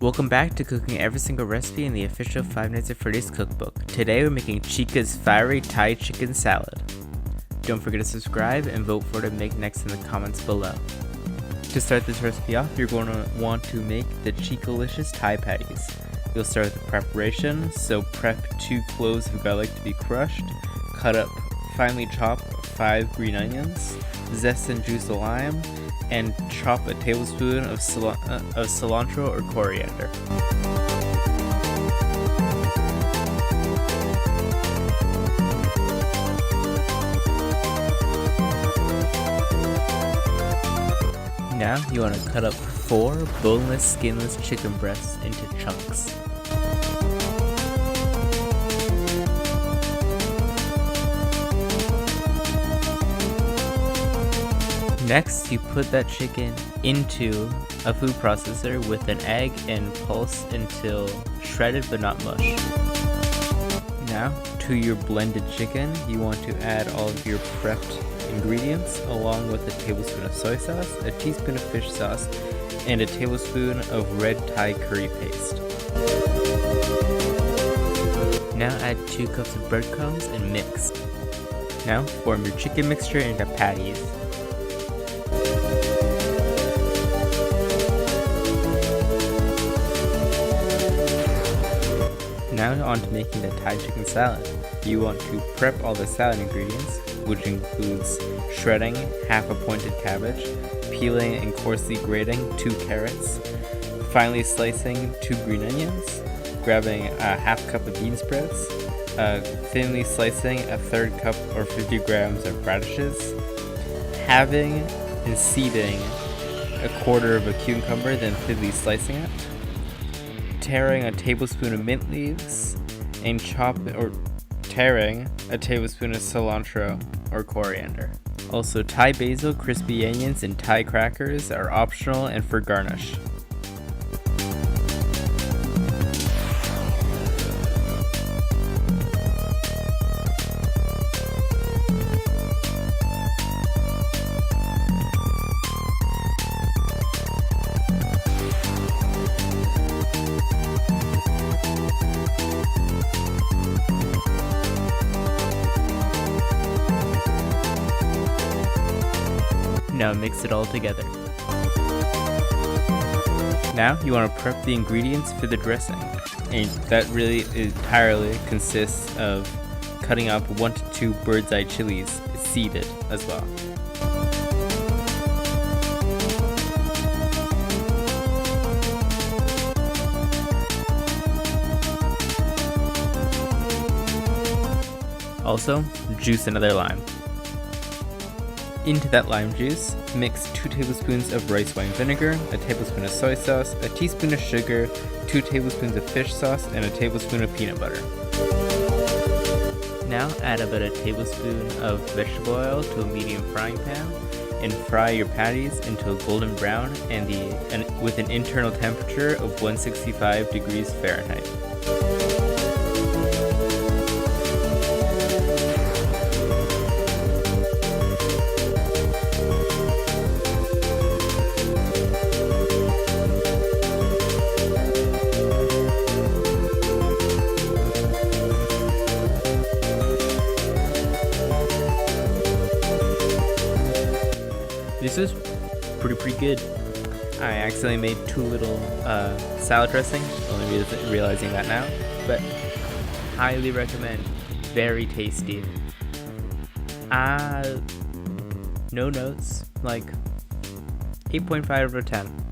Welcome back to cooking every single recipe in the official Five Nights at Freddy's cookbook. Today we're making Chica's fiery Thai chicken salad. Don't forget to subscribe and vote for to make next in the comments below. To start this recipe off, you're going to want to make the Chica-licious Thai patties. You'll start with the preparation, so prep 2 cloves of garlic to be crushed, cut up finely chop 5 green onions, zest and juice a lime, and chop a tablespoon of cilantro or coriander. Now you want to cut up 4 boneless, skinless chicken breasts into chunks. Next, you put that chicken into a food processor with an egg and pulse until shredded but not mush. Now, to your blended chicken, you want to add all of your prepped ingredients along with a tablespoon of soy sauce, a teaspoon of fish sauce, and a tablespoon of red Thai curry paste. Now add 2 cups of breadcrumbs and mix. Now form your chicken mixture into patties. Now on to making the Thai chicken salad. You want to prep all the salad ingredients, which includes shredding half a pointed cabbage, peeling and coarsely grating 2 carrots, finely slicing 2 green onions, grabbing a half cup of bean sprouts, thinly slicing a 1/3 cup or 50 grams of radishes, halving and seeding a 1/4 of a cucumber, then thinly slicing it, tearing a tablespoon of mint leaves, and tearing a tablespoon of cilantro or coriander. Also, Thai basil, crispy onions, and Thai crackers are optional and for garnish. Now mix it all together. Now you want to prep the ingredients for the dressing, and that really entirely consists of cutting up 1 to 2 bird's eye chilies, seeded as well. Also, juice another lime. Into that lime juice, mix 2 tablespoons of rice wine vinegar, a tablespoon of soy sauce, a teaspoon of sugar, 2 tablespoons of fish sauce, and a tablespoon of peanut butter. Now add about a tablespoon of vegetable oil to a medium frying pan and fry your patties into a golden brown with an internal temperature of 165 degrees Fahrenheit. This was pretty good. I accidentally made too little salad dressing, only realizing that now, but highly recommend. Very tasty. No notes, like 8.5 out of 10.